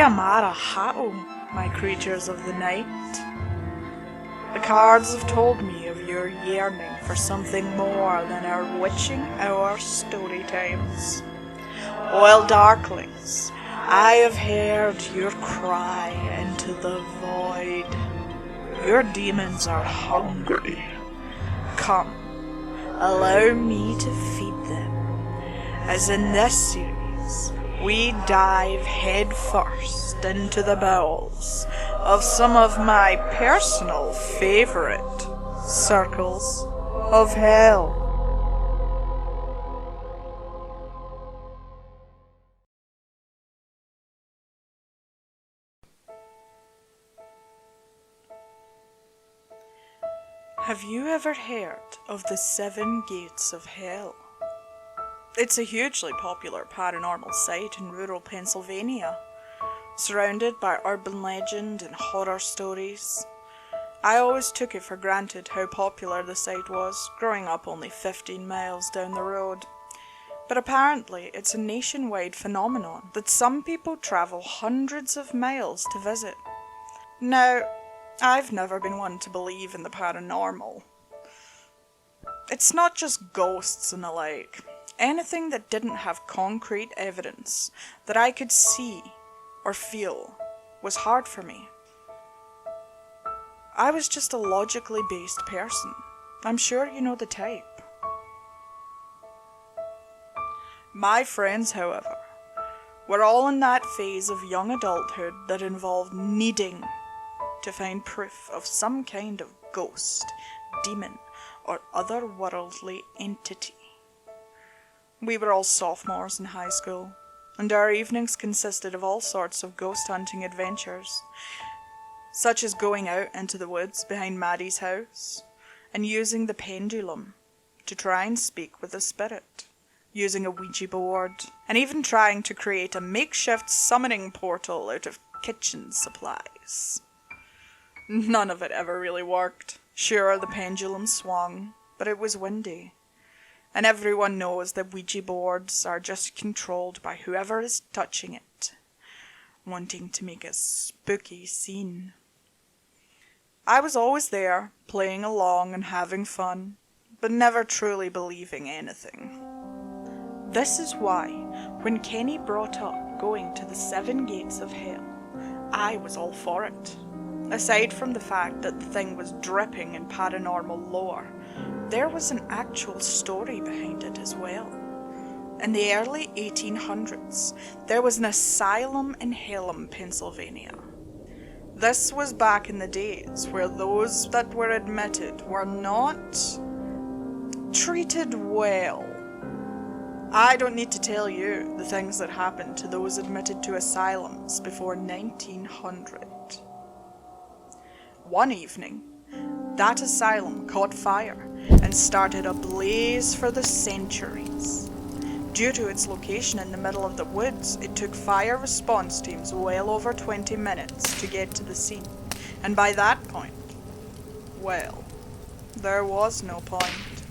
Yamara-hao, my creatures of the night. The cards have told me of your yearning for something more than our witching hour story times. Well, darklings, I have heard your cry into the void. Your demons are hungry. Come, allow me to feed them, as in this series, we dive head first into the bowels of some of my personal favorite circles of hell. Have you ever heard of the 7 Gates of Hell? It's a hugely popular paranormal site in rural Pennsylvania, surrounded by urban legend and horror stories. I always took it for granted how popular the site was, growing up only 15 miles down the road. But apparently it's a nationwide phenomenon that some people travel hundreds of miles to visit. Now, I've never been one to believe in the paranormal. It's not just ghosts and the like. Anything that didn't have concrete evidence that I could see or feel was hard for me. I was just a logically based person. I'm sure you know the type. My friends, however, were all in that phase of young adulthood that involved needing to find proof of some kind of ghost, demon, or otherworldly entity. We were all sophomores in high school, and our evenings consisted of all sorts of ghost hunting adventures, such as going out into the woods behind Maddie's house, and using the pendulum to try and speak with a spirit, using a Ouija board, and even trying to create a makeshift summoning portal out of kitchen supplies. None of it ever really worked. Sure, the pendulum swung, but it was windy. And everyone knows that Ouija boards are just controlled by whoever is touching it, wanting to make a spooky scene. I was always there, playing along and having fun, but never truly believing anything. This is why, when Kenny brought up going to the 7 Gates of Hell, I was all for it. Aside from the fact that the thing was dripping in paranormal lore, there was an actual story behind it as well. In the early 1800s, there was an asylum in Hallam, Pennsylvania. This was back in the days where those that were admitted were not treated well. I don't need to tell you the things that happened to those admitted to asylums before 1900. One evening, that asylum caught fire and started a blaze for the centuries. Due to its location in the middle of the woods, it took fire response teams well over 20 minutes to get to the scene. And by that point, well, there was no point.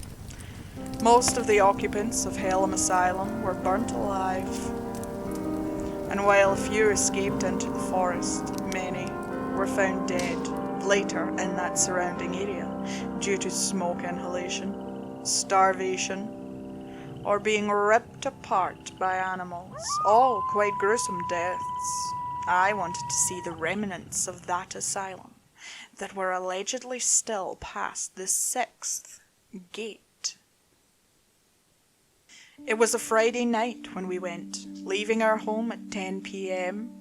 Most of the occupants of Hallam Asylum were burnt alive. And while a few escaped into the forest, many were found dead later in that surrounding area due to smoke inhalation, starvation, or being ripped apart by animals. All quite gruesome deaths. I wanted to see the remnants of that asylum that were allegedly still past the 6th gate. It was a Friday night when we went, leaving our home at 10 p.m.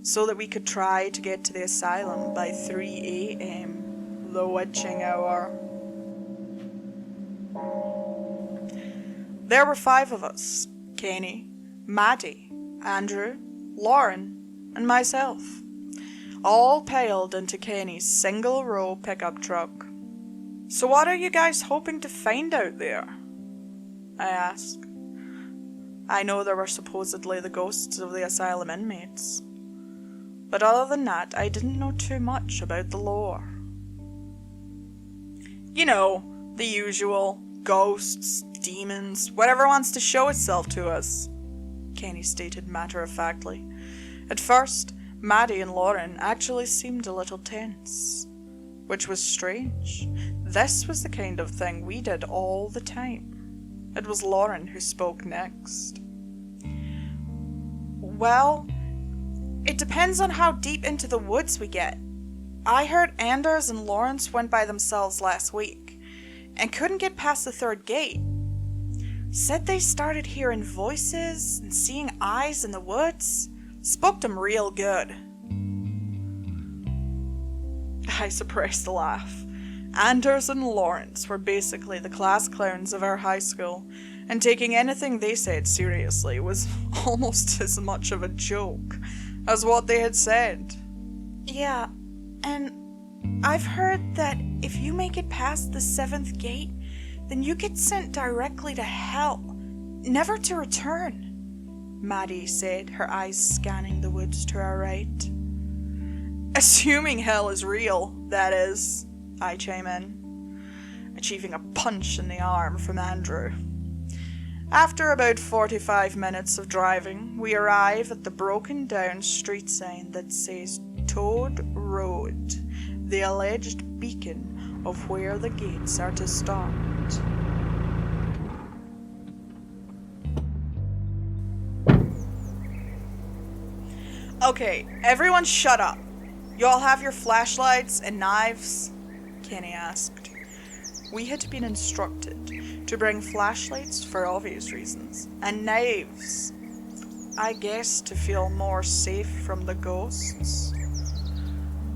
so that we could try to get to the asylum by 3 a.m., the witching hour. There were 5 of us: Kenny, Maddie, Andrew, Lauren, and myself, all piled into Kenny's single-row pickup truck. "So what are you guys hoping to find out there?" I asked. I know there were supposedly the ghosts of the asylum inmates, but other than that, I didn't know too much about the lore. You know, the usual ghosts, demons, whatever wants to show itself to us, Kenny stated matter-of-factly, At first, Maddie and Lauren actually seemed a little tense, which was strange. This was the kind of thing we did all the time. It was Lauren who spoke next. Well, it depends on how deep into the woods we get. I heard Anders and Lawrence went by themselves last week and couldn't get past the third gate. Said they started hearing voices and seeing eyes in the woods. Spooked them real good. I suppressed a laugh. Anders and Lawrence were basically the class clowns of our high school, and taking anything they said seriously was almost as much of a joke as what they had said. Yeah, and I've heard that if you make it past the 7th gate, then you get sent directly to hell, never to return, Maddie said, her eyes scanning the woods to our right. Assuming hell is real, that is, I chime in, achieving a punch in the arm from Andrew. After about 45 minutes of driving, we arrive at the broken down street sign that says Toad Road, the alleged beacon of where the gates are to start. Okay, everyone shut up. You all have your flashlights and knives? Kenny asked. We had been instructed to bring flashlights for obvious reasons, and knives, I guess, to feel more safe from the ghosts.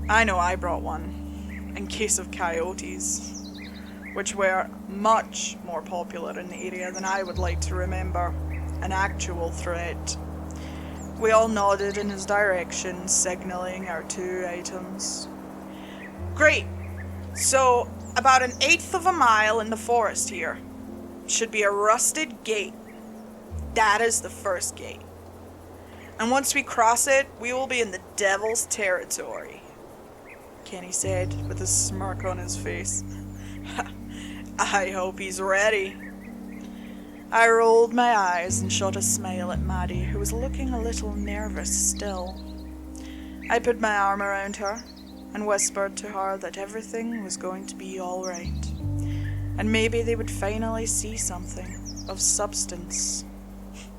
I know I brought one, in case of coyotes, which were much more popular in the area than I would like to remember, an actual threat. We all nodded in his direction, signaling our 2 items. Great! So, about 1/8 of a mile in the forest here should be a rusted gate. That is the first gate. And once we cross it, we will be in the devil's territory, Kenny said with a smirk on his face. I hope he's ready. I rolled my eyes and shot a smile at Maddie, who was looking a little nervous still. I put my arm around her and whispered to her that everything was going to be all right, and maybe they would finally see something of substance.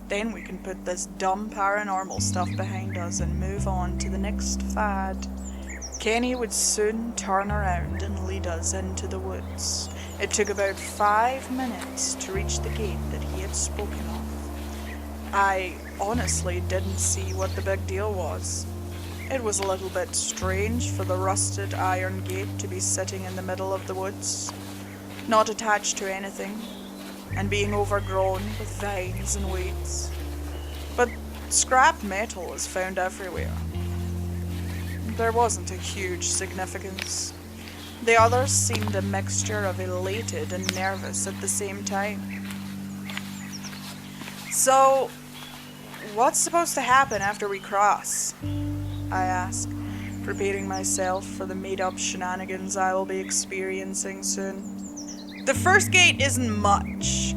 Then we can put this dumb paranormal stuff behind us and move on to the next fad. Kenny would soon turn around and lead us into the woods. It took about 5 minutes to reach the gate that he had spoken of. I honestly didn't see what the big deal was. It was a little bit strange for the rusted iron gate to be sitting in the middle of the woods, not attached to anything, and being overgrown with vines and weeds. But scrap metal is found everywhere. There wasn't a huge significance. The others seemed a mixture of elated and nervous at the same time. So, what's supposed to happen after we cross? I asked, preparing myself for the made-up shenanigans I will be experiencing soon. The first gate isn't much.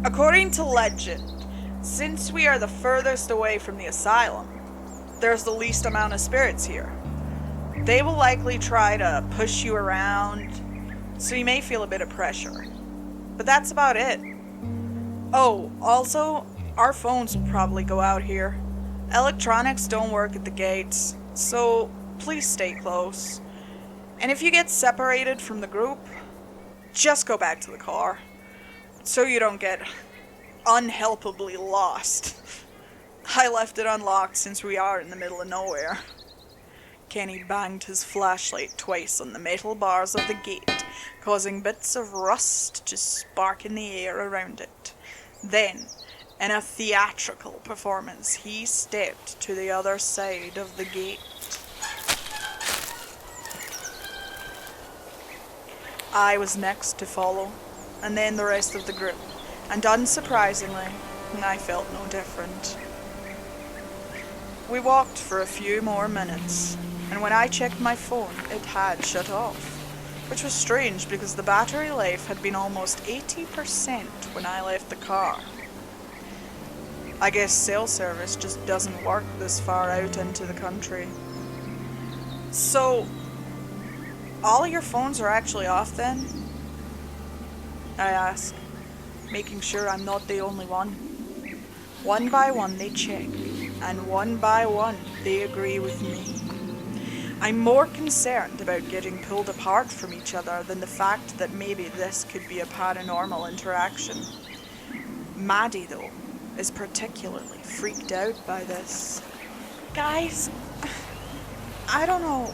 According to legend, since we are the furthest away from the asylum, there's the least amount of spirits here. They will likely try to push you around, so you may feel a bit of pressure. But that's about it. Oh, also, our phones will probably go out here. Electronics don't work at the gates, so please stay close. And if you get separated from the group, just go back to the car, so you don't get unhelpably lost. I left it unlocked since we are in the middle of nowhere. Kenny banged his flashlight twice on the metal bars of the gate, causing bits of rust to spark in the air around it. Then, in a theatrical performance, he stepped to the other side of the gate. I was next to follow, and then the rest of the group, and unsurprisingly, I felt no different. We walked for a few more minutes, and when I checked my phone, it had shut off, which was strange because the battery life had been almost 80% when I left the car. I guess cell service just doesn't work this far out into the country. So, all your phones are actually off then? I ask, making sure I'm not the only one. One by one they check, and one by one they agree with me. I'm more concerned about getting pulled apart from each other than the fact that maybe this could be a paranormal interaction. Maddie, though, is particularly freaked out by this. Guys, I don't know.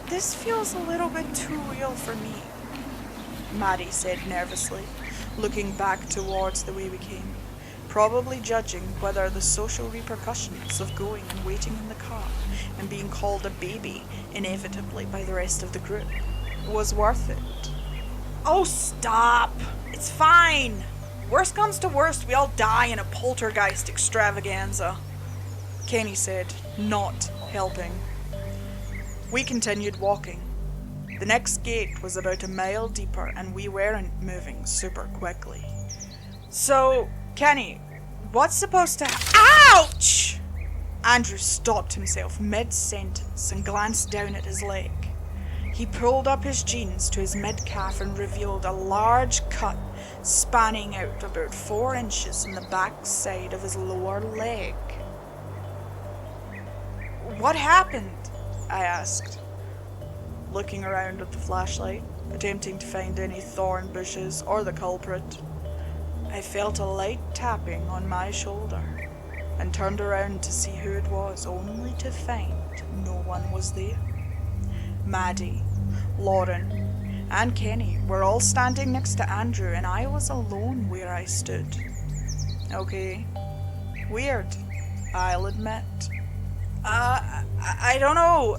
This feels a little bit too real for me, Maddie said nervously, looking back towards the way we came, probably judging whether the social repercussions of going and waiting in the car and being called a baby inevitably by the rest of the group was worth it. Oh, stop! It's fine! Worst comes to worst, we all die in a poltergeist extravaganza, Kenny said, not helping. We continued walking. The next gate was about a mile deeper and we weren't moving super quickly. So, Kenny, what's supposed to Ouch! Andrew stopped himself mid-sentence and glanced down at his leg. He pulled up his jeans to his mid-calf and revealed a large cut spanning out about 4 inches in the back side of his lower leg. What happened? I asked, looking around at the flashlight, attempting to find any thorn bushes or the culprit. I felt a light tapping on my shoulder and turned around to see who it was, only to find no one was there. Maddie, Lauren, and Kenny were all standing next to Andrew, and I was alone where I stood. Okay, weird, I'll admit. I don't know.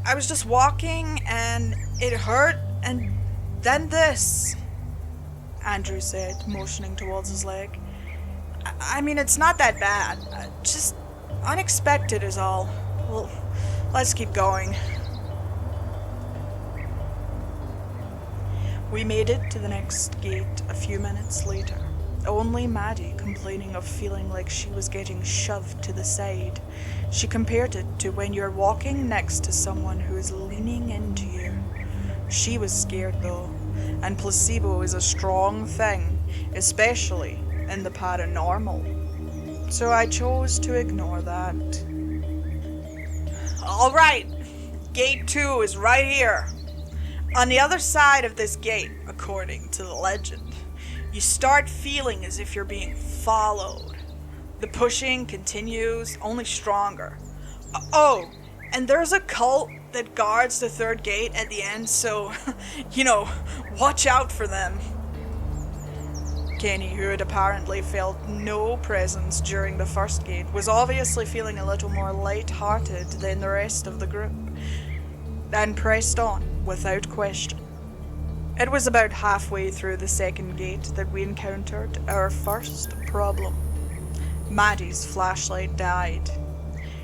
I was just walking and it hurt, and then this, Andrew said, motioning towards his leg. I mean, it's not that bad. Just unexpected is all. Well, let's keep going. We made it to the next gate a few minutes later, only Maddie complaining of feeling like she was getting shoved to the side. She compared it to when you're walking next to someone who is leaning into you. She was scared though, and placebo is a strong thing, especially in the paranormal. So I chose to ignore that. Alright, gate 2 is right here. On the other side of this gate, according to the legend, you start feeling as if you're being followed. The pushing continues, only stronger. Oh, and there's a cult that guards the 3rd gate at the end, so, watch out for them. Kenny, who had apparently felt no presence during the 1st gate, was obviously feeling a little more light-hearted than the rest of the group, and pressed on without question. It was about halfway through the 2nd gate that we encountered our first problem. Maddie's flashlight died.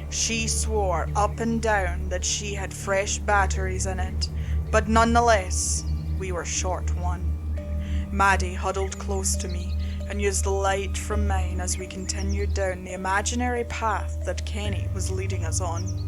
She swore up and down that she had fresh batteries in it, but nonetheless, we were short one. Maddie huddled close to me and used the light from mine as we continued down the imaginary path that Kenny was leading us on.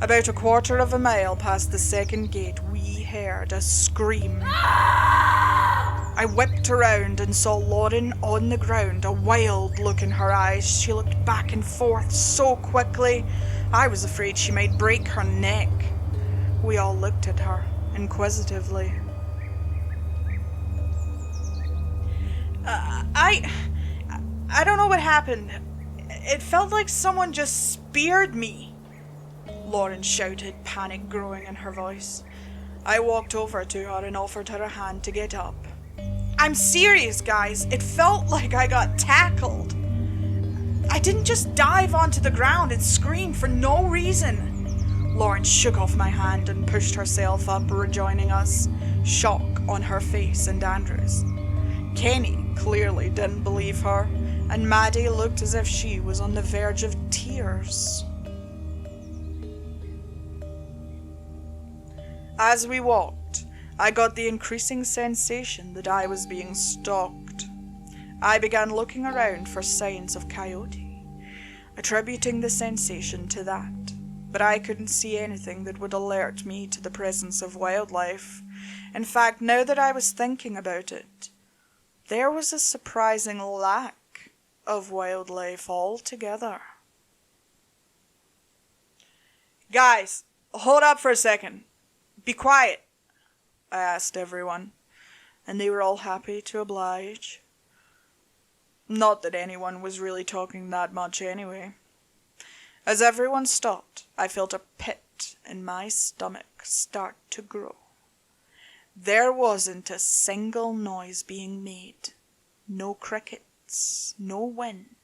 About a quarter of a mile past the 2nd gate, we heard a scream. I whipped around and saw Lauren on the ground, a wild look in her eyes. She looked back and forth so quickly, I was afraid she might break her neck. We all looked at her inquisitively. I don't know what happened. It felt like someone just speared me, Lauren shouted, panic growing in her voice. I walked over to her and offered her a hand to get up. I'm serious, guys. It felt like I got tackled. I didn't just dive onto the ground and scream for no reason. Lauren shook off my hand and pushed herself up, rejoining us, shock on her face and Andrew's. Kenny clearly didn't believe her, and Maddie looked as if she was on the verge of tears. As we walked, I got the increasing sensation that I was being stalked. I began looking around for signs of coyote, attributing the sensation to that, but I couldn't see anything that would alert me to the presence of wildlife. In fact, now that I was thinking about it, there was a surprising lack of wildlife altogether. Guys, hold up for a second. Be quiet, I asked everyone, and they were all happy to oblige. Not that anyone was really talking that much anyway. As everyone stopped, I felt a pit in my stomach start to grow. There wasn't a single noise being made. No crickets, no wind,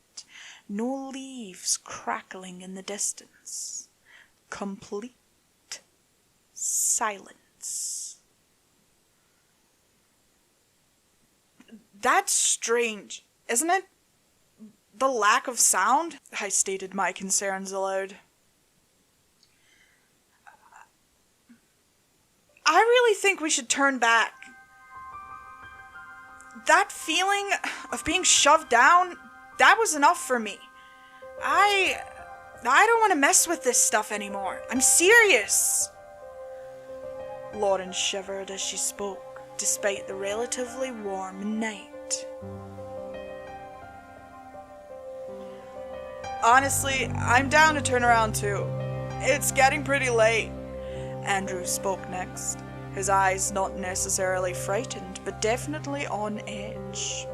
no leaves crackling in the distance. Complete silence. That's strange, isn't it? The lack of sound? I stated my concerns aloud. I really think we should turn back. That feeling of being shoved down, that was enough for me. I don't want to mess with this stuff anymore. I'm serious. Lauren shivered as she spoke, despite the relatively warm night. Honestly, I'm down to turn around too. It's getting pretty late. Andrew spoke next, his eyes not necessarily frightened, but definitely on edge.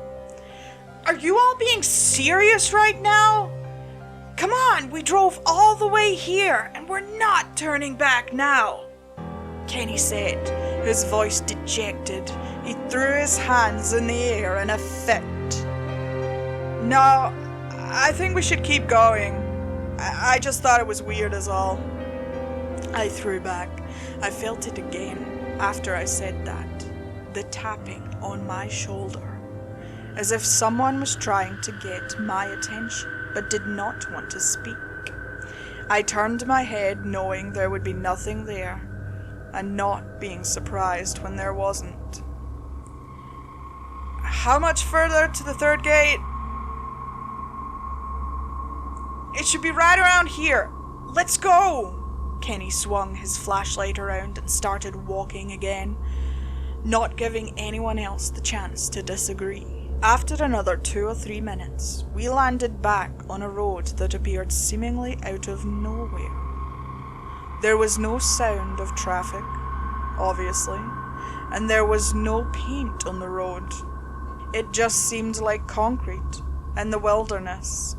Are you all being serious right now? Come on, we drove all the way here, and we're not turning back now, Kenny said, his voice dejected. He threw his hands in the air in a fit. No, I think we should keep going. I just thought it was weird is all. I threw back. I felt it again after I said that. The tapping on my shoulder. As if someone was trying to get my attention, but did not want to speak. I turned my head knowing there would be nothing there, and not being surprised when there wasn't. How much further to the third gate? It should be right around here. Let's go! Kenny swung his flashlight around and started walking again, not giving anyone else the chance to disagree. After another 2 or 3 minutes, we landed back on a road that appeared seemingly out of nowhere. There was no sound of traffic, obviously, and there was no paint on the road. It just seemed like concrete and the wilderness.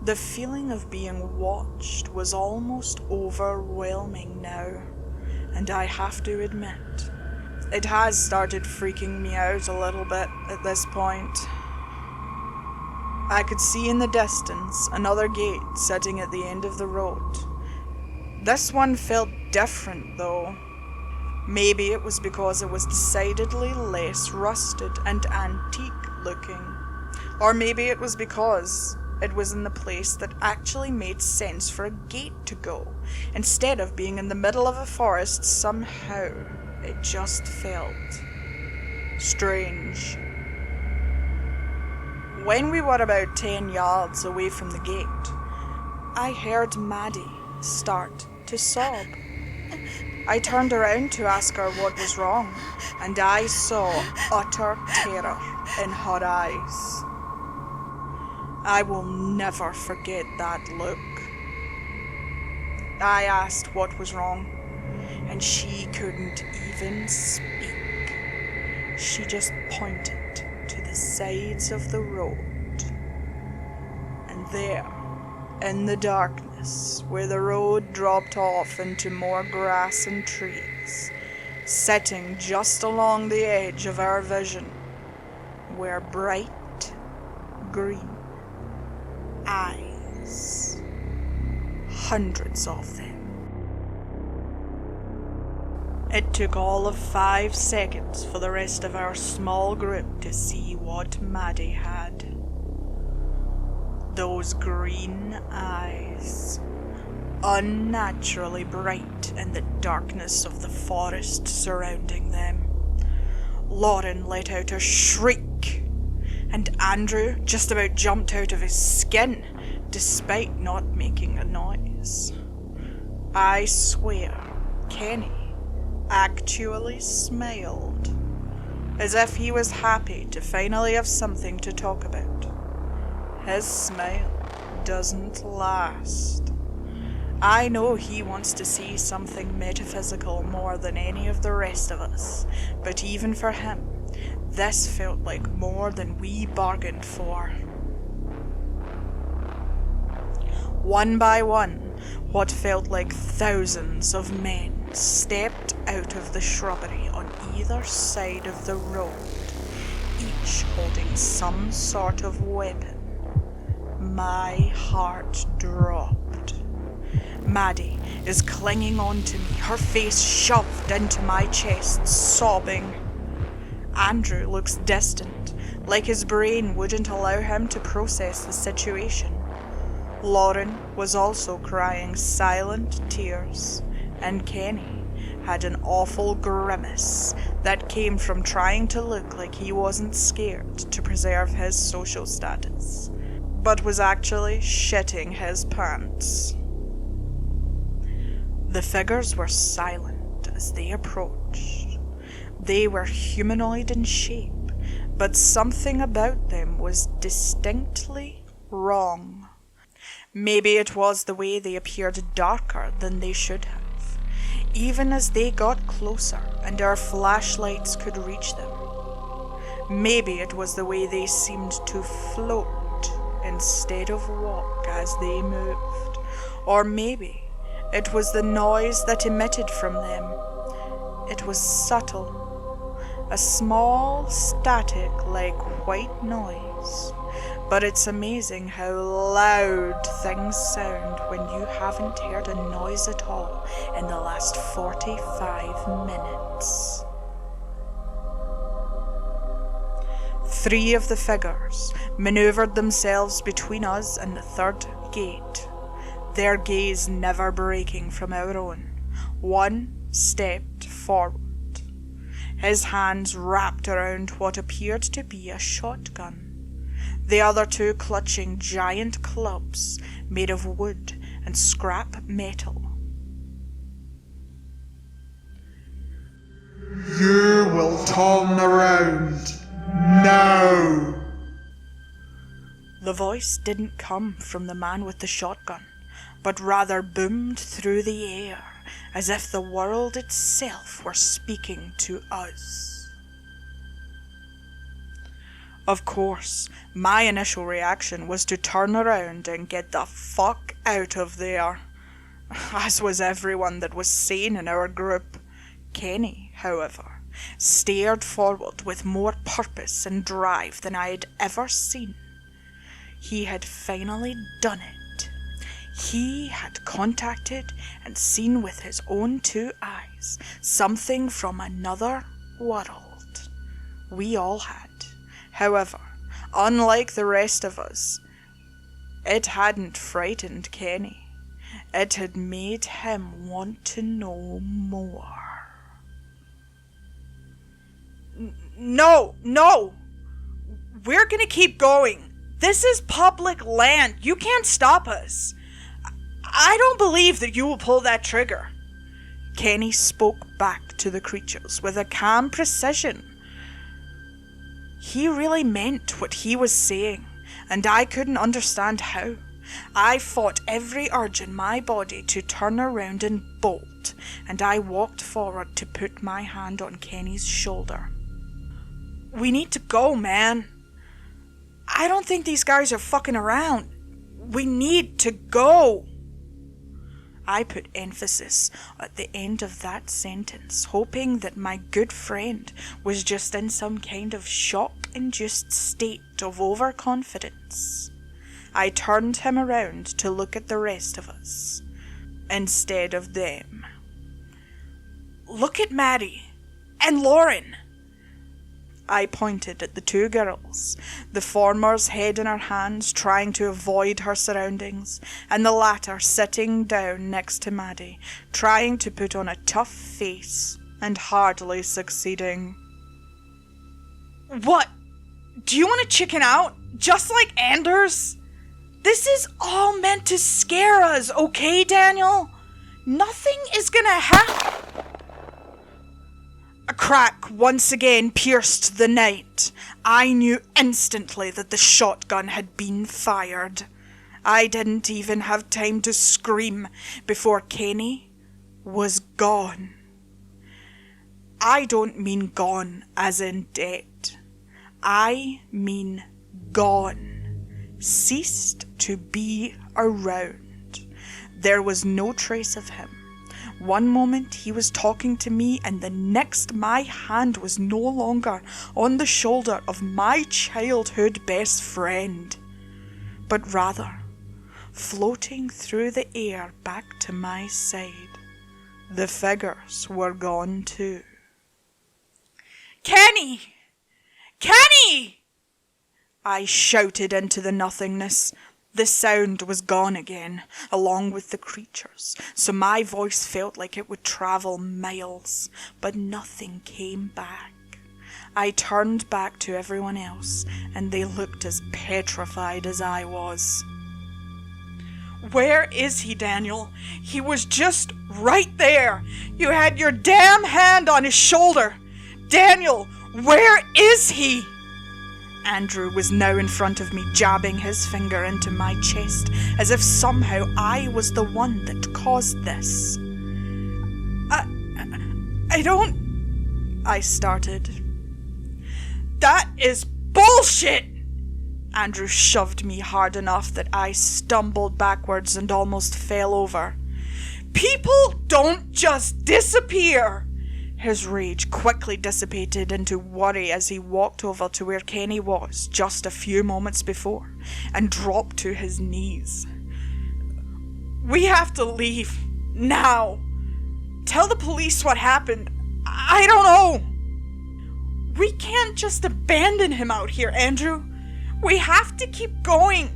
The feeling of being watched was almost overwhelming now, and I have to admit, it has started freaking me out a little bit at this point. I could see in the distance another gate sitting at the end of the road. This one felt different though. Maybe it was because it was decidedly less rusted and antique looking. Or maybe it was because it was in the place that actually made sense for a gate to go, instead of being in the middle of a forest somehow. It just felt strange. When we were about 10 yards away from the gate, I heard Maddie start to sob. I turned around to ask her what was wrong, and I saw utter terror in her eyes. I will never forget that look. I asked what was wrong, and she couldn't even speak. She just pointed to the sides of the road. And there, in the darkness, where the road dropped off into more grass and trees, sitting just along the edge of our vision, were bright green eyes. Hundreds of them. It took all of 5 seconds for the rest of our small group to see what Maddie had. Those green eyes, unnaturally bright in the darkness of the forest surrounding them. Lauren let out a shriek, and Andrew just about jumped out of his skin, despite not making a noise. I swear, Kenny actually smiled, as if he was happy to finally have something to talk about. His smile doesn't last. I know he wants to see something metaphysical more than any of the rest of us, but even for him, this felt like more than we bargained for. One by one, what felt like thousands of men stepped out of the shrubbery on either side of the road, each holding some sort of weapon. My heart dropped. Maddie is clinging on to me, her face shoved into my chest, sobbing. Andrew looks distant, like his brain wouldn't allow him to process the situation. Lauren was also crying silent tears, and Kenny had an awful grimace that came from trying to look like he wasn't scared to preserve his social status, but was actually shitting his pants. The figures were silent as they approached. They were humanoid in shape, but something about them was distinctly wrong. Maybe it was the way they appeared darker than they should have, even as they got closer and our flashlights could reach them. Maybe it was the way they seemed to float instead of walk as they moved, or maybe it was the noise that emitted from them. It was subtle, a small static like white noise, but it's amazing how loud things sound when you haven't heard a noise at all in the last 45 minutes. 3 of the figures maneuvered themselves between us and the third gate, their gaze never breaking from our own. One stepped forward, his hands wrapped around what appeared to be a shotgun, the other 2 clutching giant clubs made of wood and scrap metal. You will turn around now. The voice didn't come from the man with the shotgun, but rather boomed through the air, as if the world itself were speaking to us. Of course, my initial reaction was to turn around and get the fuck out of there, as was everyone that was sane in our group. Kenny, however, stared forward with more purpose and drive than I had ever seen. He had finally done it. He had contacted and seen with his own 2 eyes something from another world. We all had. However, unlike the rest of us, it hadn't frightened Kenny. It had made him want to know more. No! We're gonna keep going. This is public land. You can't stop us. I don't believe that you will pull that trigger. Kenny spoke back to the creatures with a calm precision. He really meant what he was saying, and I couldn't understand how. I fought every urge in my body to turn around and bolt, and I walked forward to put my hand on Kenny's shoulder. We need to go, man. I don't think these guys are fucking around. We need to go. I put emphasis at the end of that sentence, hoping that my good friend was just in some kind of shock-induced state of overconfidence. I turned him around to look at the rest of us, instead of them. Look at Maddie and Lauren. I pointed at the 2 girls, the former's head in her hands, trying to avoid her surroundings, and the latter sitting down next to Maddie, trying to put on a tough face, and hardly succeeding. What Do you want to chicken out? Just like Anders? This is all meant to scare us, okay, Daniel? Nothing is gonna happen. A crack once again pierced the night. I knew instantly that the shotgun had been fired. I didn't even have time to scream before Kenny was gone. I don't mean gone as in dead. I mean gone. Ceased to be around. There was no trace of him. One moment he was talking to me, and the next my hand was no longer on the shoulder of my childhood best friend, but rather floating through the air back to my side. The figures were gone too. Kenny! Kenny! I shouted into the nothingness. The sound was gone again, along with the creatures, so my voice felt like it would travel miles, but nothing came back. I turned back to everyone else, and they looked as petrified as I was. Where is he, Daniel? He was just right there. You had your damn hand on his shoulder. Daniel, where is he? Andrew was now in front of me, jabbing his finger into my chest, as if somehow I was the one that caused this. I started. That is bullshit! Andrew shoved me hard enough that I stumbled backwards and almost fell over. People don't just disappear! His rage quickly dissipated into worry as he walked over to where Kenny was just a few moments before and dropped to his knees. We have to leave. Now. Tell the police what happened. I don't know. We can't just abandon him out here, Andrew. We have to keep going.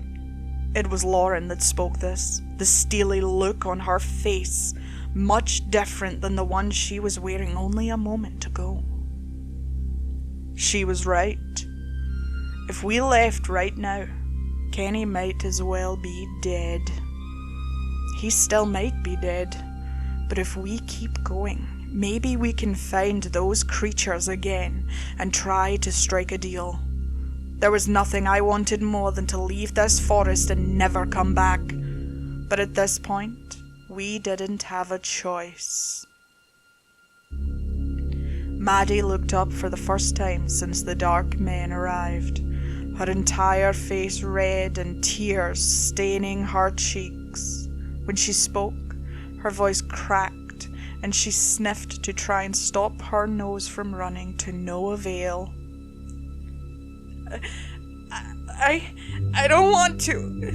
It was Lauren that spoke this, the steely look on her face, much different than the one she was wearing only a moment ago. She was right. If we left right now, Kenny might as well be dead. He still might be dead, but if we keep going, maybe we can find those creatures again and try to strike a deal. There was nothing I wanted more than to leave this forest and never come back. But at this point, we didn't have a choice. Maddie looked up for the first time since the dark men arrived, her entire face red and tears staining her cheeks. When she spoke, her voice cracked and she sniffed to try and stop her nose from running to no avail. I don't want to.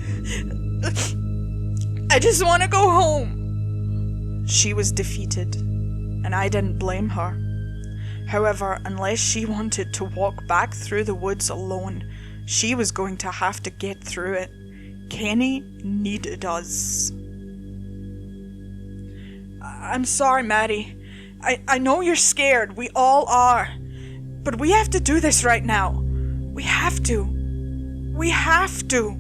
I just want to go home. She was defeated, and I didn't blame her. However, unless she wanted to walk back through the woods alone, she was going to have to get through it. Kenny needed us. I'm sorry, Maddie. I know you're scared. We all are. But we have to do this right now. We have to. We have to.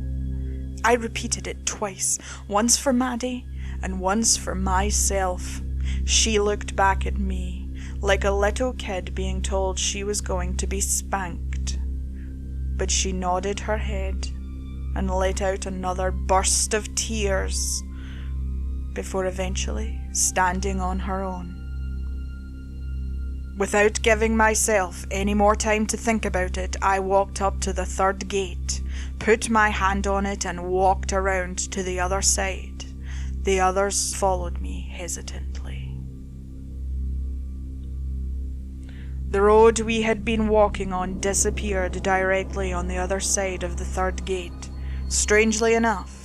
I repeated it twice, once for Maddie and once for myself. She looked back at me, like a little kid being told she was going to be spanked. But she nodded her head and let out another burst of tears before eventually standing on her own. Without giving myself any more time to think about it, I walked up to the third gate, put my hand on it, and walked around to the other side. The others followed me hesitantly. The road we had been walking on disappeared directly on the other side of the third gate, strangely enough.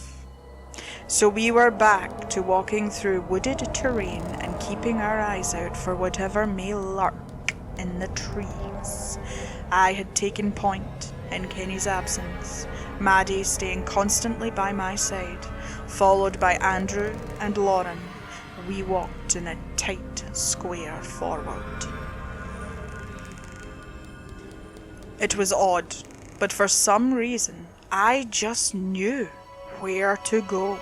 So we were back to walking through wooded terrain and keeping our eyes out for whatever may lurk in the trees. I had taken point in Kenny's absence, Maddie staying constantly by my side, followed by Andrew and Lauren. We walked in a tight square forward. It was odd, But for some reason, I just knew where to go.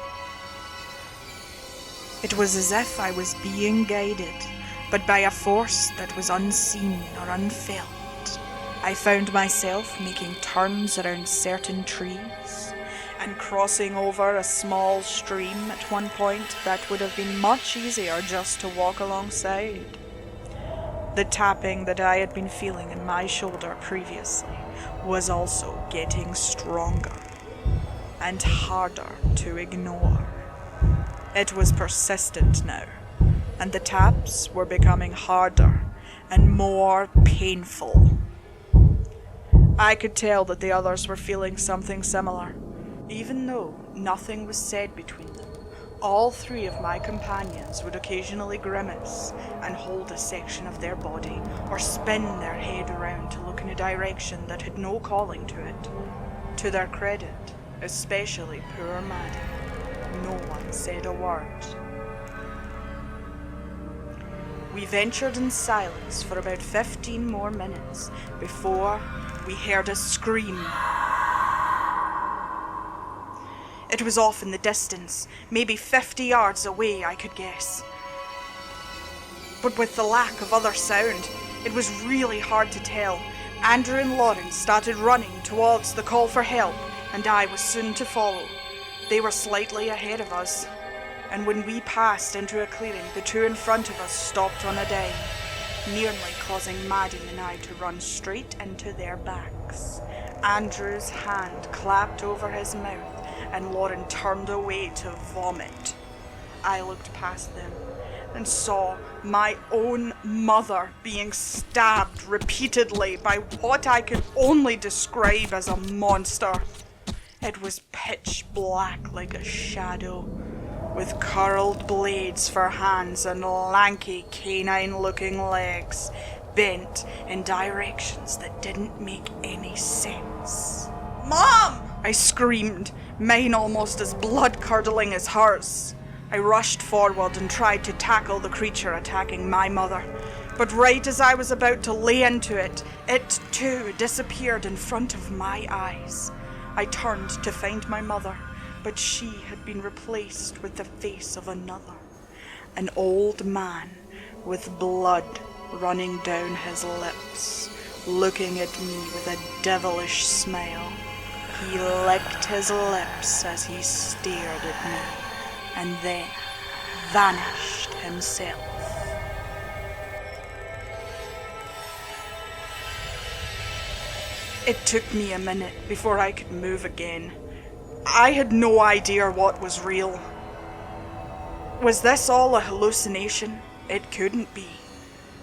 It was as if I was being guided, but by a force that was unseen or unfelt. I found myself making turns around certain trees and crossing over a small stream at one point that would have been much easier just to walk alongside. The tapping that I had been feeling in my shoulder previously was also getting stronger and harder to ignore. It was persistent now, and the taps were becoming harder and more painful. I could tell that the others were feeling something similar. Even though nothing was said between them, all three of my companions would occasionally grimace and hold a section of their body or spin their head around to look in a direction that had no calling to it. To their credit, especially poor Maddie, no one said a word. We ventured in silence for about 15 more minutes before we heard a scream. It was off in the distance, maybe 50 yards away, I could guess. But with the lack of other sound, it was really hard to tell. Andrew and Lauren started running towards the call for help, and I was soon to follow. They were slightly ahead of us, and when we passed into a clearing, the two in front of us stopped on a dime, nearly causing Maddie and I to run straight into their backs. Andrew's hand clapped over his mouth, and Lauren turned away to vomit. I looked past them and saw my own mother being stabbed repeatedly by what I could only describe as a monster. It was pitch black like a shadow, with curled blades for hands and lanky canine-looking legs, bent in directions that didn't make any sense. "Mom!" I screamed, mine almost as blood-curdling as hers. I rushed forward and tried to tackle the creature attacking my mother, but right as I was about to lay into it, it too disappeared in front of my eyes. I turned to find my mother, but she had been replaced with the face of another, an old man with blood running down his lips, looking at me with a devilish smile. He licked his lips as he stared at me, and then vanished himself. It took me a minute before I could move again. I had no idea what was real. Was this all a hallucination? It couldn't be,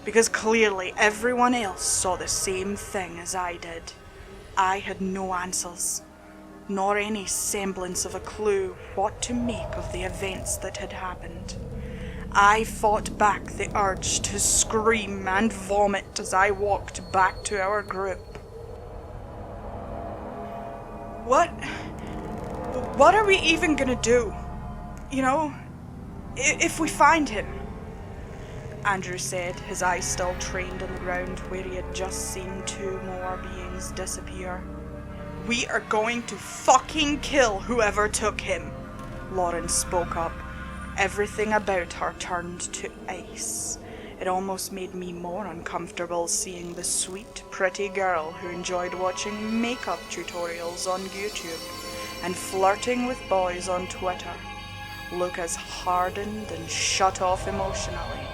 because clearly everyone else saw the same thing as I did. I had no answers, nor any semblance of a clue what to make of the events that had happened. I fought back the urge to scream and vomit as I walked back to our group. What are we even gonna do? You know, if we find him? Andrew said, his eyes still trained on the ground where he had just seen two more beings disappear. "We are going to fucking kill whoever took him," Lauren spoke up. Everything about her turned to ice. It almost made me more uncomfortable seeing the sweet, pretty girl who enjoyed watching makeup tutorials on YouTube and flirting with boys on Twitter look as hardened and shut off emotionally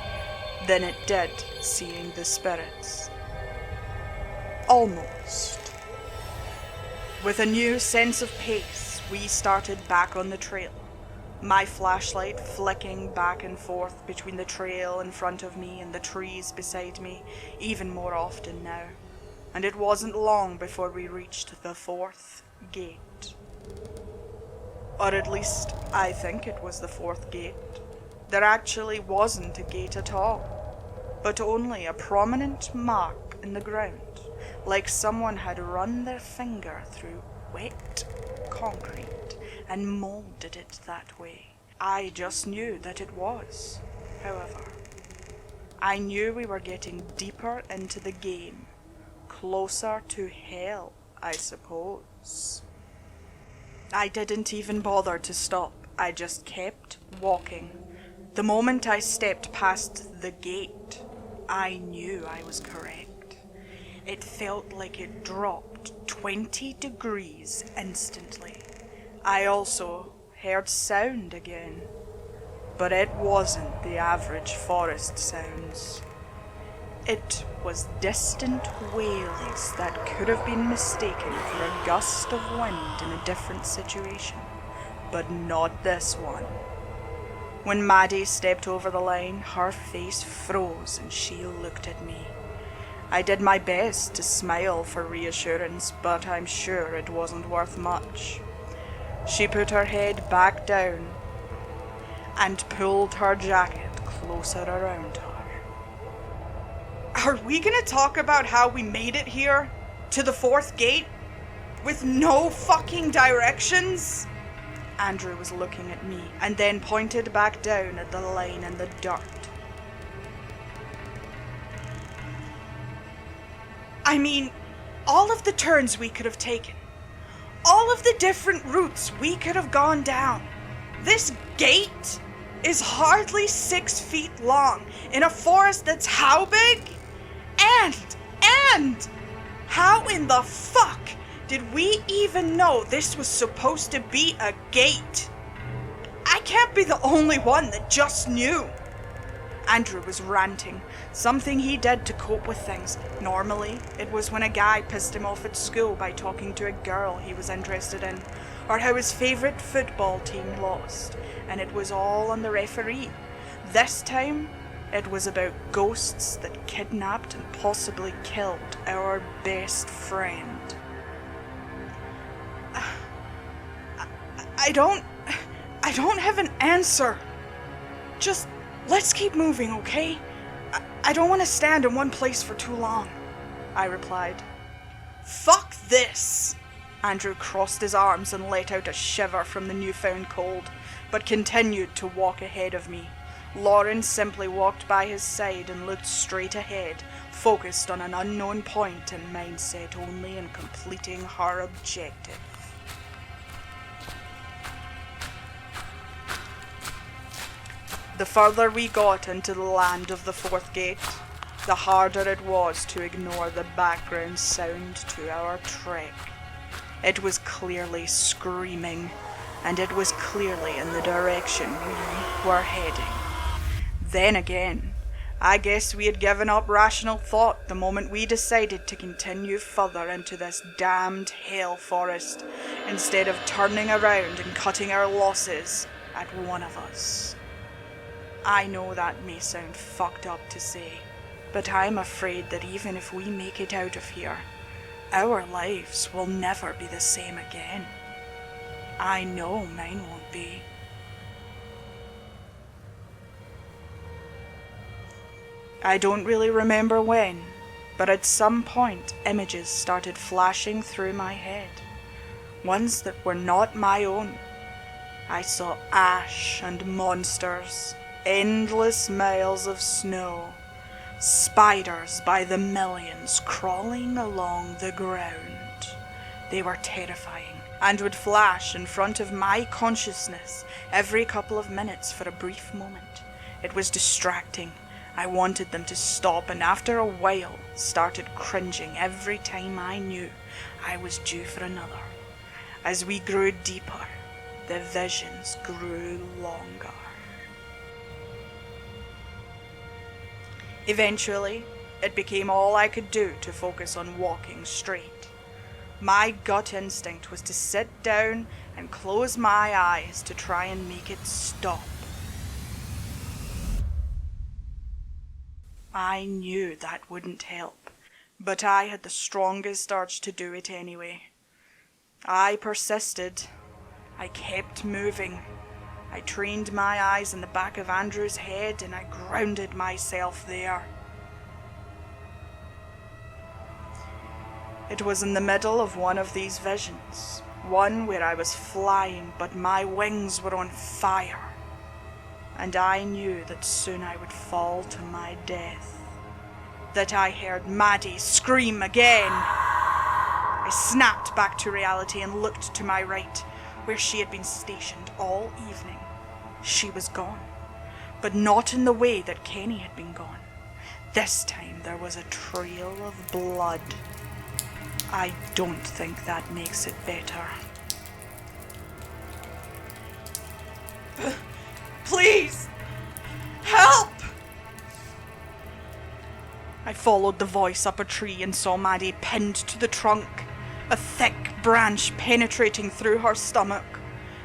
than it did seeing the spirits. Almost. With a new sense of pace, we started back on the trail, my flashlight flicking back and forth between the trail in front of me and the trees beside me, even more often now. And it wasn't long before we reached the fourth gate. Or at least, I think it was the fourth gate. There actually wasn't a gate at all, but only a prominent mark in the ground, like someone had run their finger through wet concrete and molded it that way. I just knew that it was, however. I knew we were getting deeper into the game, closer to hell I suppose. I didn't even bother to stop. I just kept walking. The moment I stepped past the gate, I knew I was correct. It felt like it dropped 20 degrees instantly. I also heard sound again, but it wasn't the average forest sounds. It was distant wails that could have been mistaken for a gust of wind in a different situation, but not this one. When Maddie stepped over the line, her face froze and she looked at me. I did my best to smile for reassurance, but I'm sure it wasn't worth much. She put her head back down and pulled her jacket closer around her. Are we gonna talk about how we made it here? To the fourth gate? With no fucking directions? Andrew was looking at me and then pointed back down at the line in the dirt. I mean, all of the turns we could have taken. All of the different routes we could have gone down. This gate is hardly 6 feet long in a forest that's how big? And how in the fuck did we even know this was supposed to be a gate? I can't be the only one that just knew. Andrew was ranting, something he did to cope with things. Normally, it was when a guy pissed him off at school by talking to a girl he was interested in, or how his favourite football team lost, and it was all on the referee. This time, it was about ghosts that kidnapped and possibly killed our best friend. I don't have an answer. Just let's keep moving, okay? I don't want to stand in one place for too long, I replied. Fuck this! Andrew crossed his arms and let out a shiver from the newfound cold, but continued to walk ahead of me. Lauren simply walked by his side and looked straight ahead, focused on an unknown point and mindset only in completing her objective. The further we got into the land of the fourth gate, the harder it was to ignore the background sound to our trek. It was clearly screaming, and it was clearly in the direction we were heading. Then again, I guess we had given up rational thought the moment we decided to continue further into this damned hell forest, instead of turning around and cutting our losses at one of us. I know that may sound fucked up to say, but I'm afraid that even if we make it out of here, our lives will never be the same again. I know mine won't be. I don't really remember when, but at some point images started flashing through my head. Ones that were not my own. I saw ash and monsters, endless miles of snow, spiders by the millions crawling along the ground. They were terrifying and would flash in front of my consciousness every couple of minutes for a brief moment. It was distracting. I wanted them to stop, and after a while started cringing every time I knew I was due for another. As we grew deeper, the visions grew longer. Eventually, it became all I could do to focus on walking straight. My gut instinct was to sit down and close my eyes to try and make it stop. I knew that wouldn't help, but I had the strongest urge to do it anyway. I persisted. I kept moving. I trained my eyes in the back of Andrew's head and I grounded myself there. It was in the middle of one of these visions, one where I was flying but my wings were on fire. And I knew that soon I would fall to my death. That I heard Maddie scream again. I snapped back to reality and looked to my right, where she had been stationed all evening. She was gone, but not in the way that Kenny had been gone. This time there was a trail of blood. I don't think that makes it better. Please! Help! I followed the voice up a tree and saw Maddie pinned to the trunk, a thick branch penetrating through her stomach.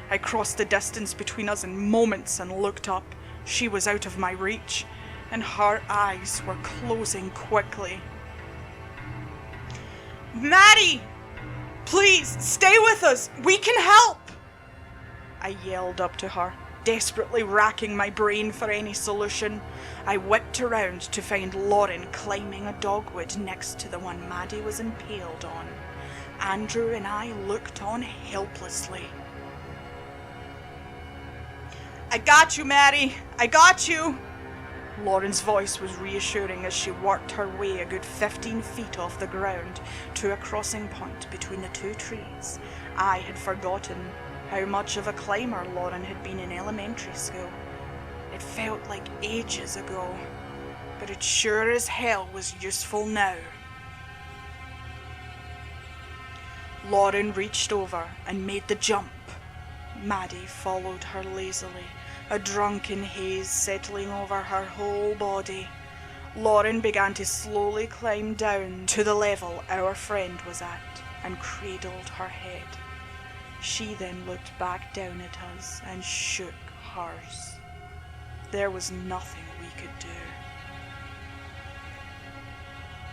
I crossed the distance between us in moments and looked up. She was out of my reach, and her eyes were closing quickly. Maddie! Please, stay with us! We can help! I yelled up to her, desperately racking my brain for any solution. I whipped around to find Lauren climbing a dogwood next to the one Maddie was impaled on. Andrew and I looked on helplessly. I got you, Maddie! I got you! Lauren's voice was reassuring as she worked her way a good 15 feet off the ground to a crossing point between the two trees. I had forgotten how much of a climber Lauren had been in elementary school. It felt like ages ago, but it sure as hell was useful now. Lauren reached over and made the jump. Maddie followed her lazily, a drunken haze settling over her whole body. Lauren began to slowly climb down to the level our friend was at and cradled her head. She then looked back down at us and shook hers. There was nothing we could do.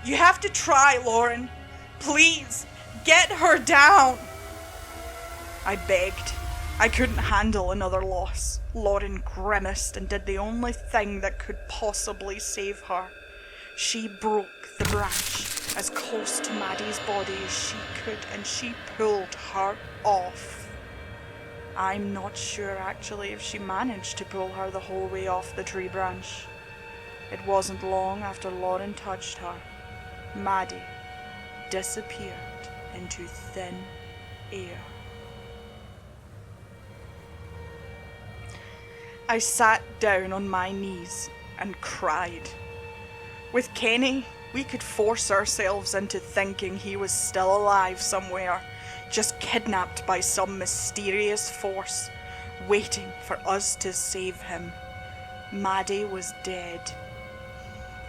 You have to try, Lauren. Please, get her down. I begged. I couldn't handle another loss. Lauren grimaced and did the only thing that could possibly save her. She broke the branch as close to Maddie's body as she could, and she pulled her off. I'm not sure actually if she managed to pull her the whole way off the tree branch. It wasn't long after Lauren touched her. Maddie disappeared into thin air. I sat down on my knees and cried. With Kenny, we could force ourselves into thinking he was still alive somewhere, just kidnapped by some mysterious force, waiting for us to save him. Maddie was dead.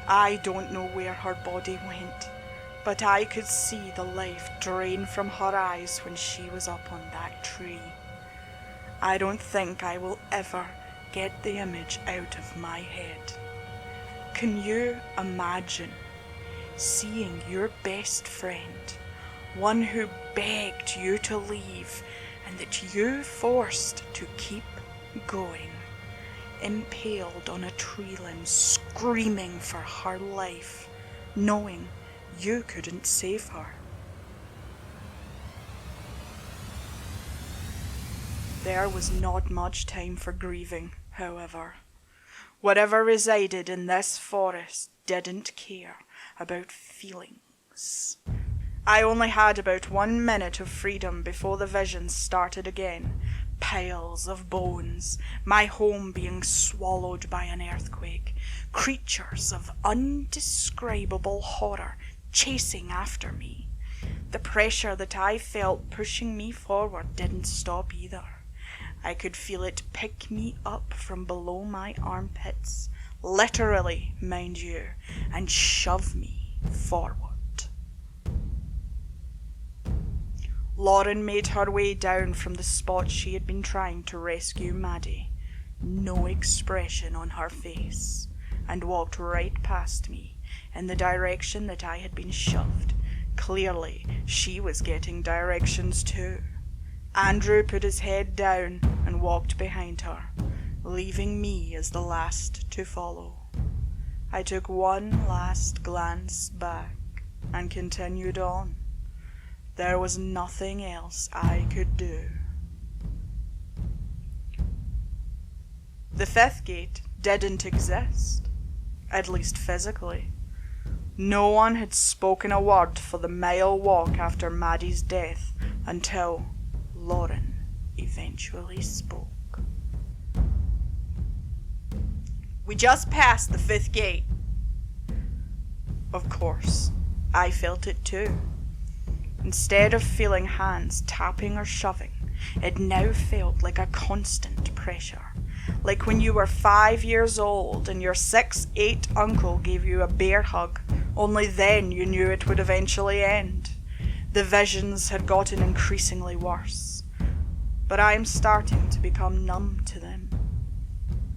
I don't know where her body went, but I could see the life drain from her eyes when she was up on that tree. I don't think I will ever get the image out of my head. Can you imagine seeing your best friend, one who begged you to leave and that you forced to keep going, impaled on a tree limb, screaming for her life, knowing you couldn't save her? There was not much time for grieving, however. Whatever resided in this forest didn't care about feelings. I only had about 1 minute of freedom before the visions started again. Piles of bones, my home being swallowed by an earthquake, creatures of undescribable horror chasing after me. The pressure that I felt pushing me forward didn't stop either. I could feel it pick me up from below my armpits, literally, mind you, and shove me forward. Lauren made her way down from the spot she had been trying to rescue Maddie, no expression on her face, and walked right past me in the direction that I had been shoved. Clearly, she was getting directions too. Andrew put his head down and walked behind her, leaving me as the last to follow. I took one last glance back and continued on. There was nothing else I could do. The fifth gate didn't exist, at least physically. No one had spoken a word for the mile walk after Maddie's death until Lauren eventually spoke. "We just passed the 5th gate." Of course, I felt it too. Instead of feeling hands tapping or shoving, it now felt like a constant pressure. Like when you were 5 years old and your 6'8" uncle gave you a bear hug, only then you knew it would eventually end. The visions had gotten increasingly worse, but I am starting to become numb to them.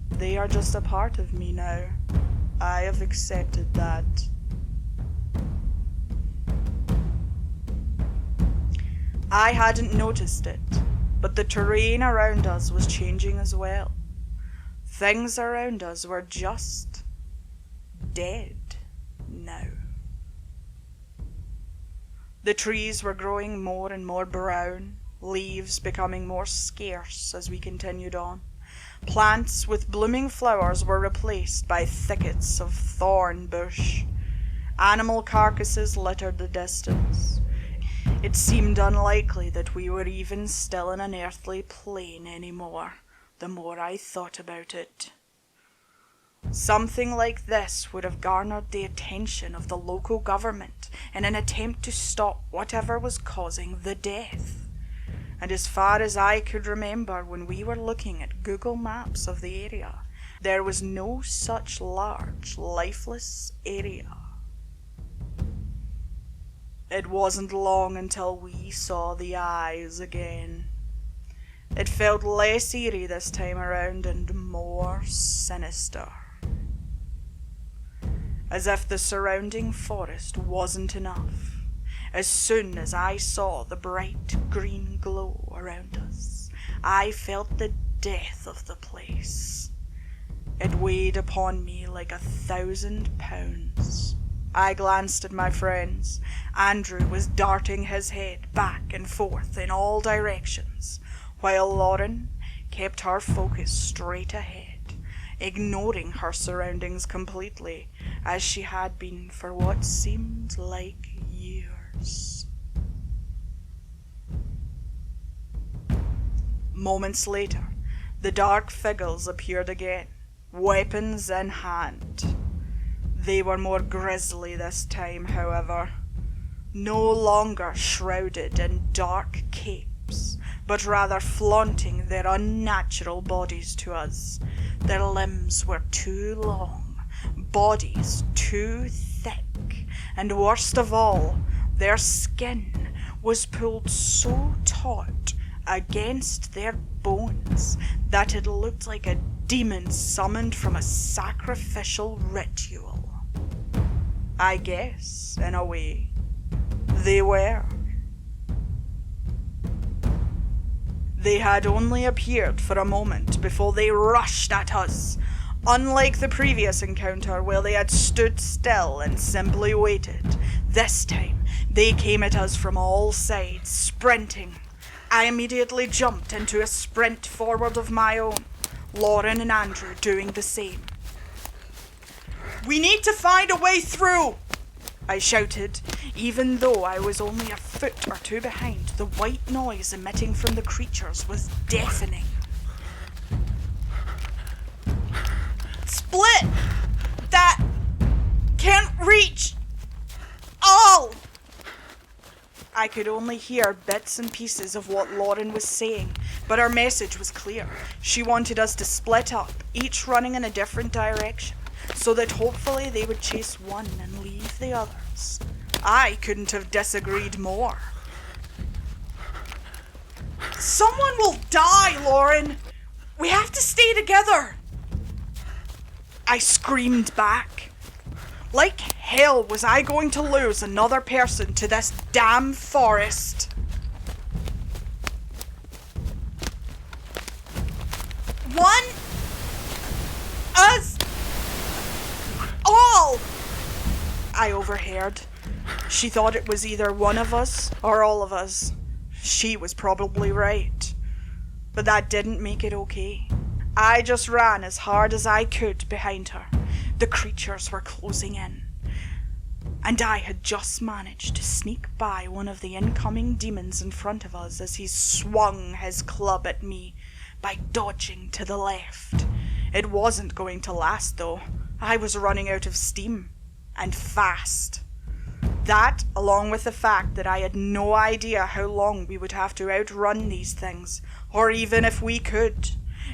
They are just a part of me now. I have accepted that. I hadn't noticed it, but the terrain around us was changing as well. Things around us were just dead now. The trees were growing more and more brown, leaves becoming more scarce as we continued on. Plants with blooming flowers were replaced by thickets of thorn bush. Animal carcasses littered the distance. It seemed unlikely that we were even still in an earthly plane anymore, the more I thought about it. Something like this would have garnered the attention of the local government in an attempt to stop whatever was causing the death. And as far as I could remember when we were looking at Google Maps of the area, there was no such large, lifeless area. It wasn't long until we saw the eyes again. It felt less eerie this time around and more sinister. As if the surrounding forest wasn't enough, as soon as I saw the bright green glow around us, I felt the death of the place. It weighed upon me like 1,000 pounds. I glanced at my friends. Andrew was darting his head back and forth in all directions, while Lauren kept her focus straight ahead, ignoring her surroundings completely, as she had been for what seemed like years. Moments later, the dark figures appeared again, weapons in hand. They were more grisly this time, however. No longer shrouded in dark capes, but rather flaunting their unnatural bodies to us. Their limbs were too long, bodies too thick, and worst of all, their skin was pulled so taut against their bones that it looked like a demon summoned from a sacrificial ritual. I guess, in a way, they were. They had only appeared for a moment before they rushed at us. Unlike the previous encounter where they had stood still and simply waited, this time they came at us from all sides, sprinting. I immediately jumped into a sprint forward of my own, Lauren and Andrew doing the same. "We need to find a way through!" I shouted, even though I was only a foot or two behind. The white noise emitting from the creatures was deafening. "Split! That can't reach all!" I could only hear bits and pieces of what Lauren was saying, but her message was clear. She wanted us to split up, each running in a different direction, so that hopefully they would chase one and leave the others. I couldn't have disagreed more. "Someone will die, Lauren! We have to stay together!" I screamed back. Like hell was I going to lose another person to this damn forest. "One, us, all!" I overheard. She thought it was either one of us or all of us. She was probably right. But that didn't make it okay. I just ran as hard as I could behind her. The creatures were closing in. and I had just managed to sneak by one of the incoming demons in front of us as he swung his club at me by dodging to the left. It wasn't going to last, though. I was running out of steam, and fast. That, along with the fact that I had no idea how long we would have to outrun these things, or even if we could,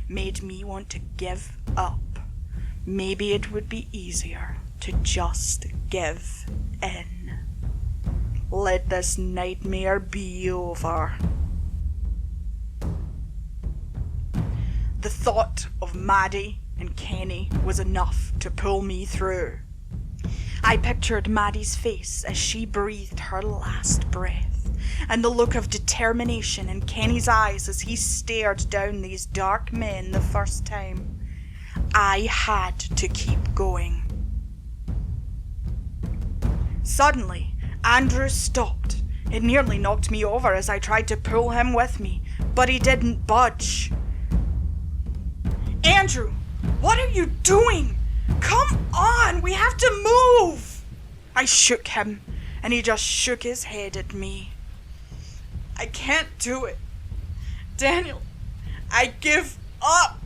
made me want to give up. Maybe it would be easier to just give in. Let this nightmare be over. The thought of Maddie and Kenny was enough to pull me through. I pictured Maddie's face as she breathed her last breath, and the look of determination in Kenny's eyes as he stared down these dark men the first time. I had to keep going. Suddenly, Andrew stopped. It nearly knocked me over as I tried to pull him with me, but he didn't budge. Andrew, what are you doing? Come on, we have to move! I shook him, and he just shook his head at me. I can't do it. Daniel, I give up!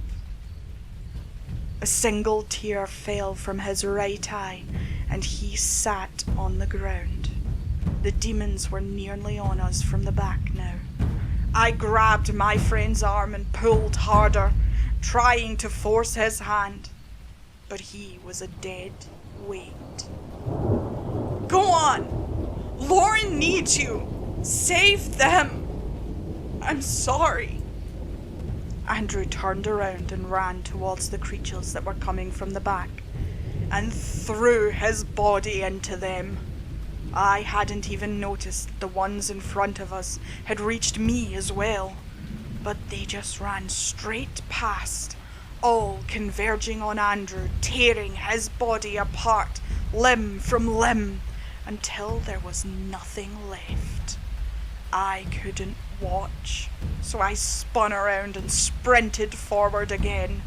A single tear fell from his right eye, and he sat on the ground. The demons were nearly on us from the back now. I grabbed my friend's arm and pulled harder, trying to force his hand, but he was a dead weight. Go on! Lauren needs you! Save them! I'm sorry. Andrew turned around and ran towards the creatures that were coming from the back, and threw his body into them. I hadn't even noticed that the ones in front of us had reached me as well, but they just ran straight past, all converging on Andrew, tearing his body apart, limb from limb, until there was nothing left. I couldn't watch, so I spun around and sprinted forward again.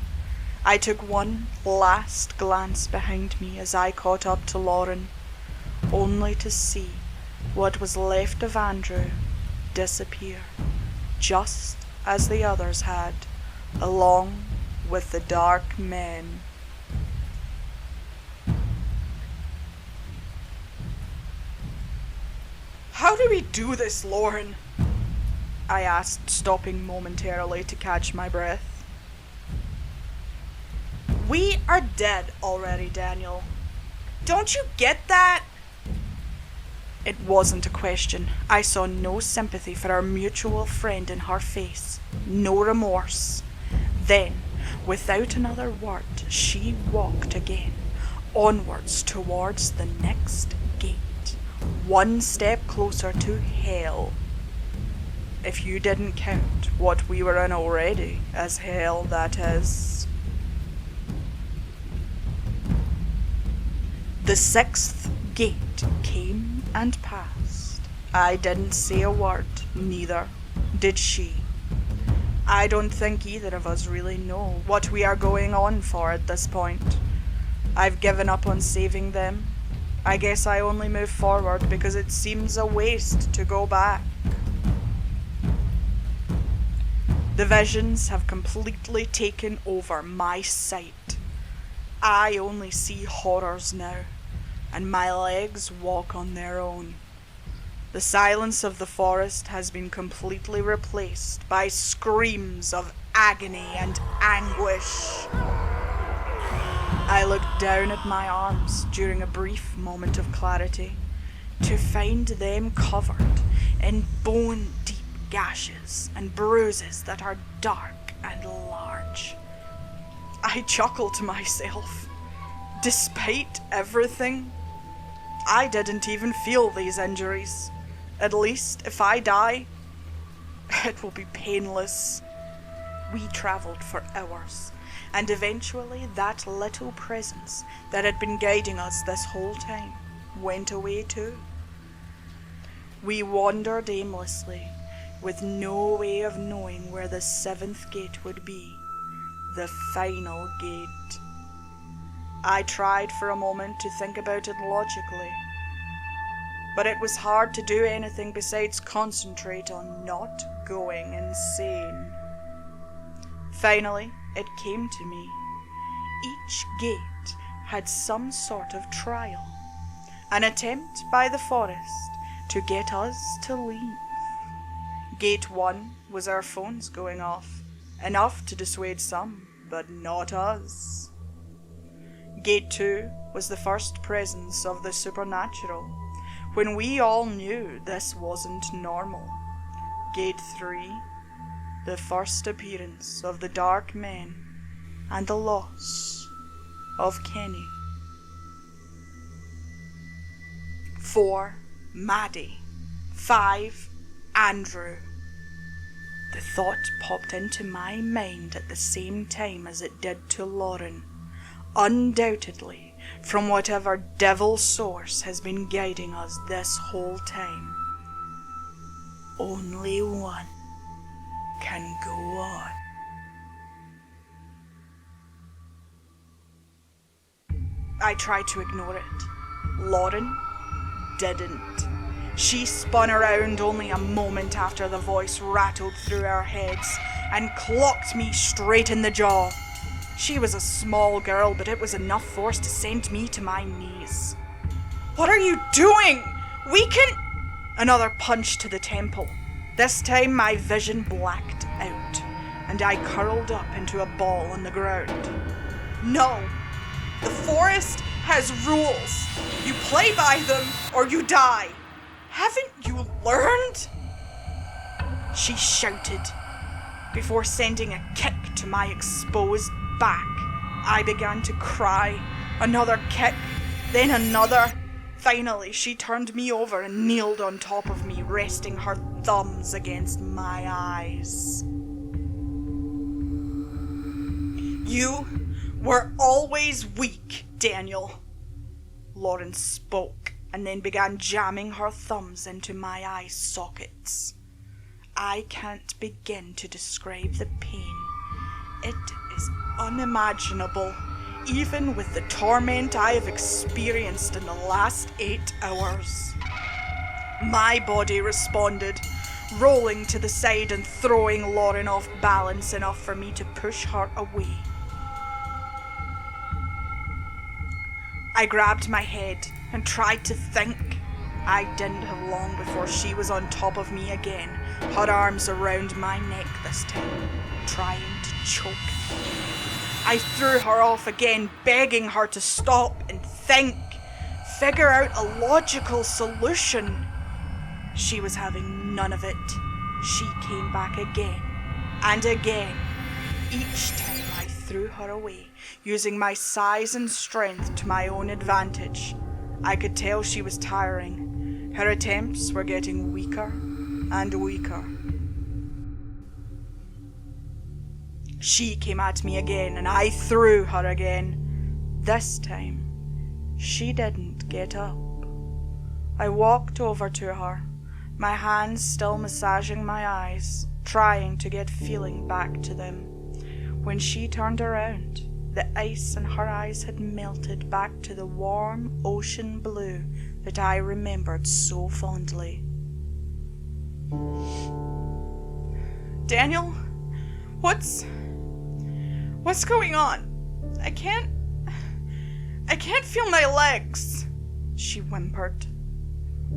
I took one last glance behind me as I caught up to Lauren, only to see what was left of Andrew disappear, just as the others had, along with the dark men. How do we do this, Lauren? I asked, stopping momentarily to catch my breath. We are dead already, Daniel. Don't you get that? It wasn't a question. I saw no sympathy for our mutual friend in her face, no remorse. Then, without another word, she walked again, onwards towards the next gate, one step closer to hell. If you didn't count what we were in already as hell, that is. The sixth gate came and passed. I didn't say a word, neither did she. I don't think either of us really know what we are going on for at this point. I've given up on saving them. I guess I only move forward because it seems a waste to go back. The visions have completely taken over my sight. I only see horrors now, and my legs walk on their own. The silence of the forest has been completely replaced by screams of agony and anguish. I looked down at my arms during a brief moment of clarity to find them covered in bone-deep gashes and bruises that are dark and large. I chuckled to myself. Despite everything, I didn't even feel these injuries. At least, if I die, it will be painless. We traveled for hours, and eventually that little presence that had been guiding us this whole time went away too. We wandered aimlessly, with no way of knowing where the seventh gate would be, the final gate. I tried for a moment to think about it logically, but it was hard to do anything besides concentrate on not going insane. Finally, it came to me. Each gate had some sort of trial, an attempt by the forest to get us to leave. Gate 1 was our phones going off, enough to dissuade some, but not us. Gate 2 was the first presence of the supernatural, when we all knew this wasn't normal. Gate 3, the first appearance of the dark men and the loss of Kenny. 4, Maddie. 5, Andrew. The thought popped into my mind at the same time as it did to Lauren, undoubtedly from whatever devil source has been guiding us this whole time. Only one can go on. I tried to ignore it. Lauren didn't. She spun around only a moment after the voice rattled through our heads and clocked me straight in the jaw. She was a small girl, but it was enough force to send me to my knees. "What are you doing? We can—" Another punch to the temple. This time my vision blacked out, and I curled up into a ball on the ground. "No. The forest has rules. You play by them or you die. Haven't you learned?" She shouted. Before sending a kick to my exposed back, I began to cry. Another kick, then another. Finally, she turned me over and kneeled on top of me, resting her thumbs against my eyes. "You were always weak, Daniel." Lauren spoke and then began jamming her thumbs into my eye sockets. I can't begin to describe the pain. It is unimaginable, even with the torment I have experienced in the last 8 hours. My body responded, rolling to the side and throwing Lauren off balance enough for me to push her away. I grabbed my head and tried to think. I didn't have long before she was on top of me again, her arms around my neck this time, trying to choke me. I threw her off again, begging her to stop and think, figure out a logical solution. She was having none of it. She came back again and again. Each time I threw her away, using my size and strength to my own advantage. I could tell she was tiring. Her attempts were getting weaker and weaker. She came at me again, and I threw her again. This time, she didn't get up. I walked over to her, my hands still massaging my eyes, trying to get feeling back to them. When she turned around, the ice in her eyes had melted back to the warm ocean blue that I remembered so fondly. "Daniel, what's going on? I can't feel my legs," she whimpered.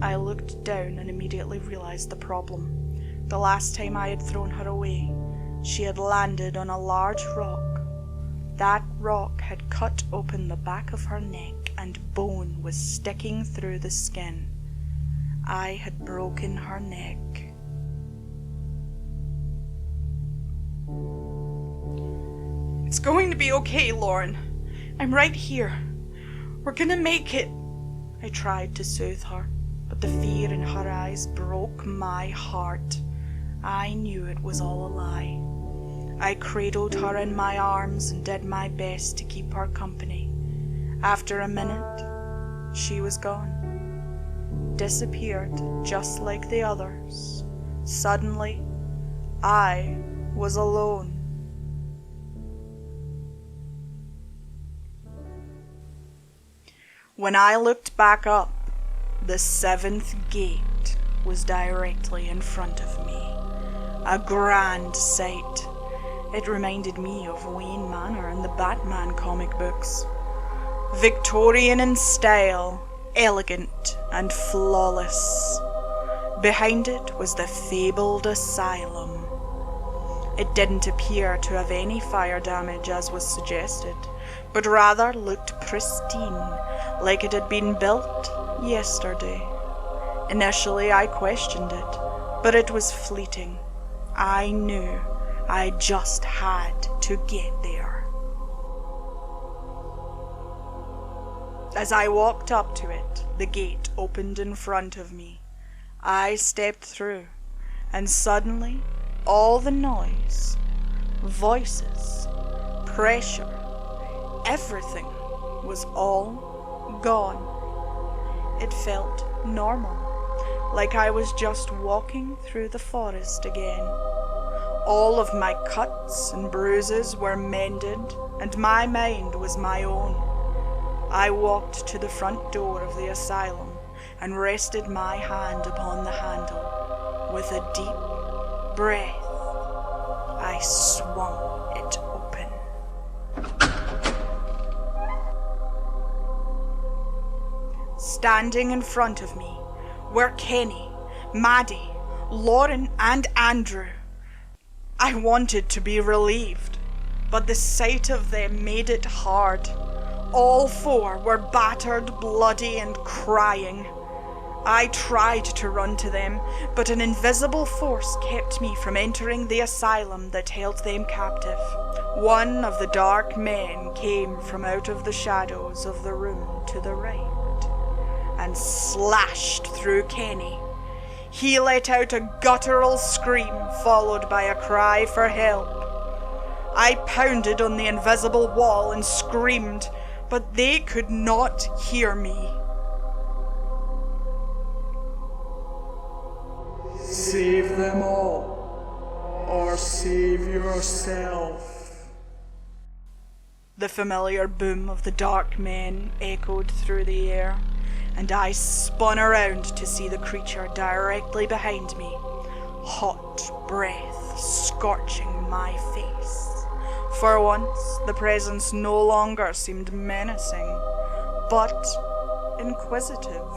I looked down and immediately realized the problem. The last time I had thrown her away, she had landed on a large rock. That rock had cut open the back of her neck and bone was sticking through the skin. I had broken her neck. "It's going to be okay, Lauren. I'm right here. We're gonna make it." I tried to soothe her, but the fear in her eyes broke my heart. I knew it was all a lie. I cradled her in my arms and did my best to keep her company. After a minute, she was gone. Disappeared just like the others. Suddenly, I was alone. When I looked back up, The seventh gate was directly in front of me. A grand sight. It reminded me of Wayne Manor in the Batman comic books. Victorian in style, elegant and flawless. Behind it was the fabled asylum. It didn't appear to have any fire damage as was suggested, but rather looked pristine, like it had been built yesterday. Initially I questioned it, but it was fleeting. I knew I just had to get there. As I walked up to it, the gate opened in front of me. I stepped through, and suddenly all the noise, voices, pressure, everything was all gone. It felt normal, like I was just walking through the forest again. All of my cuts and bruises were mended, and my mind was my own. I walked to the front door of the asylum and rested my hand upon the handle. With a deep breath, I swung it open. Standing in front of me were Kenny, Maddie, Lauren, and Andrew. I wanted to be relieved, but the sight of them made it hard. All four were battered, bloody, and crying. I tried to run to them, but an invisible force kept me from entering the asylum that held them captive. One of the dark men came from out of the shadows of the room to the right and slashed through Kenny. He let out a guttural scream followed by a cry for help. I pounded on the invisible wall and screamed, but they could not hear me. Save them all, or save yourself. The familiar boom of the dark men echoed through the air, and I spun around to see the creature directly behind me, hot breath scorching my face. For once, the presence no longer seemed menacing, but inquisitive.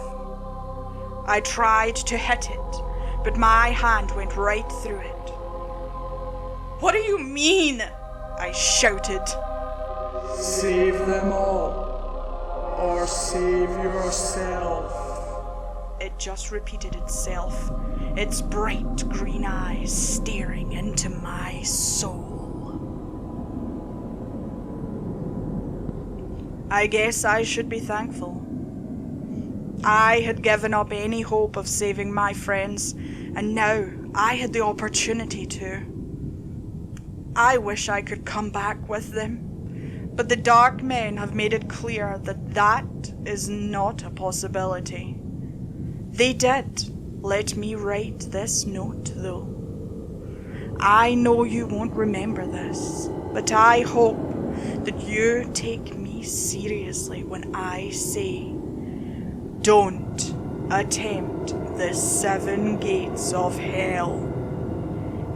I tried to hit it, but my hand went right through it. "What do you mean?" I shouted. Save them all, or save yourself. It just repeated itself, its bright green eyes staring into my soul. I guess I should be thankful. I had given up any hope of saving my friends, and now I had the opportunity to. I wish I could come back with them, but the dark men have made it clear that that is not a possibility. They did let me write this note, though. I know you won't remember this, but I hope that you take me seriously when I say, don't attempt the 7 gates of hell.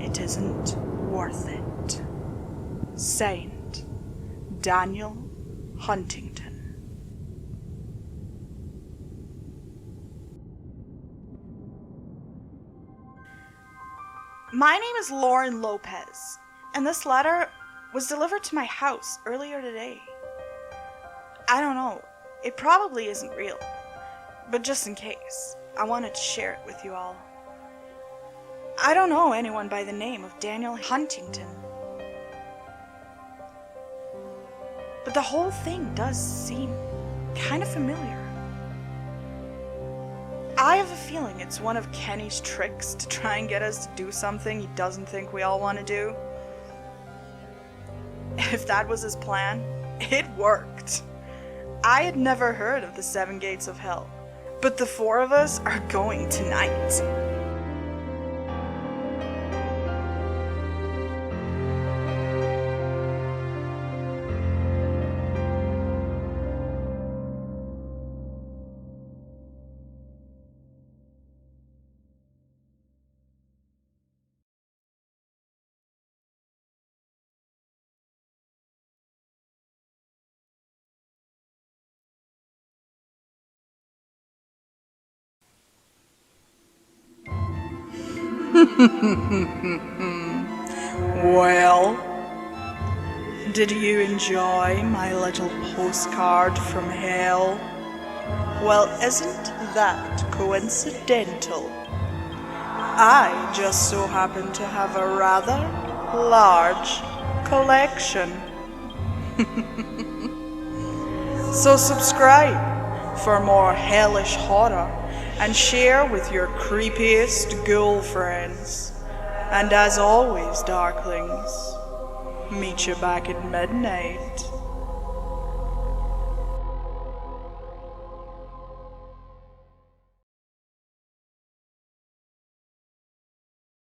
It isn't worth it. Signed, Daniel Huntington. My name is Lauren Lopez, and this letter was delivered to my house earlier today. I don't know, it probably isn't real, but just in case, I wanted to share it with you all. I don't know anyone by the name of Daniel Huntington, but the whole thing does seem kind of familiar. I have a feeling it's one of Kenny's tricks to try and get us to do something he doesn't think we all want to do. If that was his plan, it worked. I had never heard of the 7 gates of hell, but the 4 of us are going tonight. Well, did you enjoy my little postcard from hell? Well, isn't that coincidental? I just so happen to have a rather large collection. So subscribe for more hellish horror and share with your creepiest ghoul friends. And as always, darklings, meet you back at midnight.